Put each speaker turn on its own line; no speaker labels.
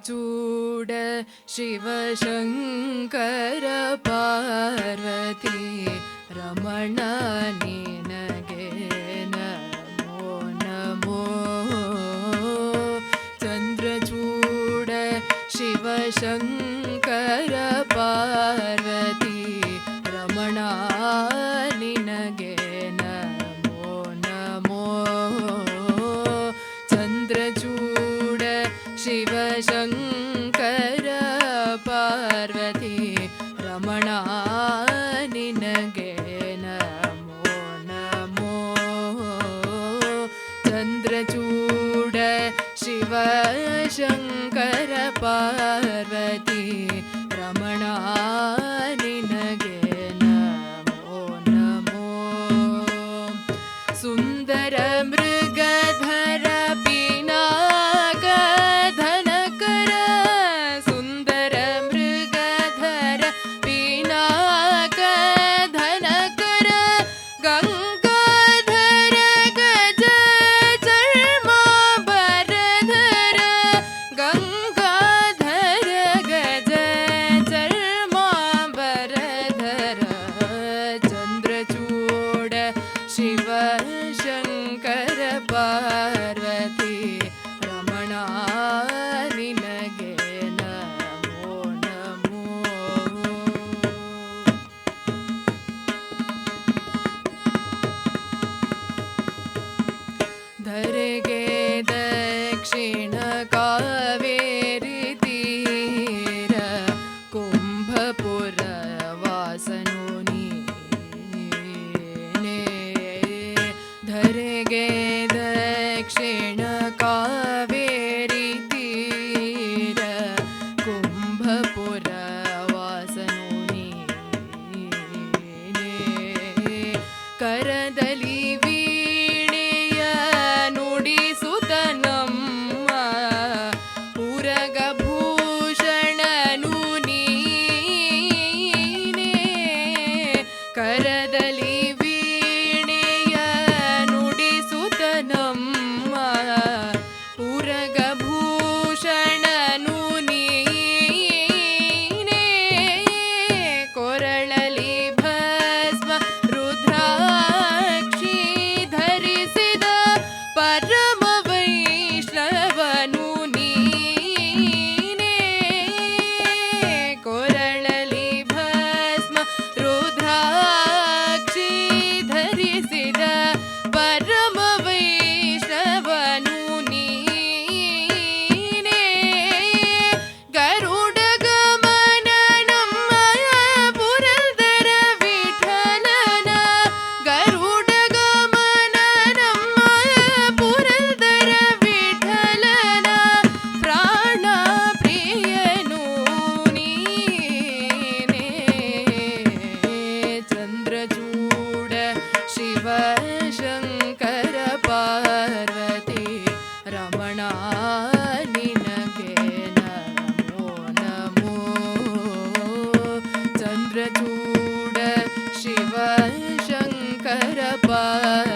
ಚಂದ್ರಚೂಡ ಶಿವಶಂಕರ ಪಾರ್ವತಿ ರಮಣ ನಿನಗೆ ನಮೋ ನಮೋ. ಚಂದ್ರಚೂಡ ಶಿವಶಂಕರ ಪಾರ್ವತಿ ರಮಣ ನಿನಗೆ ನಮೋ ನಮೋ. ಚಂದ್ರಚೂಡ ಶಿವಶಂಕರ ಪಾರ್ವತಿ ರಮಣ ನಿನಗೆ ನಮೋ ನಮೋ. ಚಂದ್ರಚೂಡ ಶಿವಶಂಕರ ಪಾರ್ವತಿ ರಮಣ ನಿನಗೆ ನಮೋ ನಮೋ. ಸುಂದರ ಮೃಗಧರ ಪಿನಾಕ ಧನಕರ ಸುಂದರ ಮೃಗಧರ ಪಿನಾಕ ಧನಕರ ಗಂಗಾಧರ ಗಜ ಚರ್ಮಾಂಬರಧರ ಗಂಗಾಧರ ಗಜ ಚರ್ಮಾಂಬರಧರ. ಚಂದ್ರಚೂಡ ಶಿವಶಂಕರ ಪಾರ್ವತಿ ರಮಣ ನಿನಗೆ ನಮೋ ನಮೋ. ಧರೆಗೆ ದಕ್ಷಿಣ ಕಾವೇರಿ ತೀರ ಕುಂಭಪುರ ವಾಸನು ನೀನೇ. ಧರೆಗೆ ದಕ್ಷಿಣ ಕಾವೇರಿ ತೀರ ಕುಂಭಪುರ ವಾಸನು ನೀನೇ. ಕರದಲ್ಲಿ ವೀಣೆಯ ನುಡಿಸುತ್ತ ನಮ್ಮ ಉರಗಭೂಷಣನು ನೀನೇ. ಕರದಲ್ಲಿ ವೀಣೆಯ ನುಡಿಸುತ್ತ ನಮ್ಮ ಉರಗಭೂಷಣನು ನೀನೇ. ಕೊರಳಲಿ ಭಸ್ಮ ರುದ್ರಾಕ್ಷಿ ಧರಿಸಿದ ಪರಮ ವೈಷ್ಣವನು ನೀನೇ. ಕೊರಳಲಿ ಭಸ್ಮ ರುದ್ರಾಕ್ಷಿ ಧರಿಸಿದ ಪರಮ ವೈಷ್ಣವನು ನೀನೇ. ಗರುಡ ಗಮನ ನಮ್ಮ ಪುರಂದರ ವಿಠಲನ ಗರುಡ ಗಮನ ನಮ್ಮ ಪುರಂದರ ವಿಠಲನ ಪ್ರಾಣ ಪ್ರಿಯನು ನೀನೇ. ಚಂದ್ರಚೂಡ ಶಿವಶಂಕರ ಪಾರ್ವತಿ ರಮಣ ನಿನಗೆ ನಮೋ ನಮೋ. ಚಂದ್ರಚೂಡ ಶಿವಶಂಕರ ಪಾರ್ವತಿ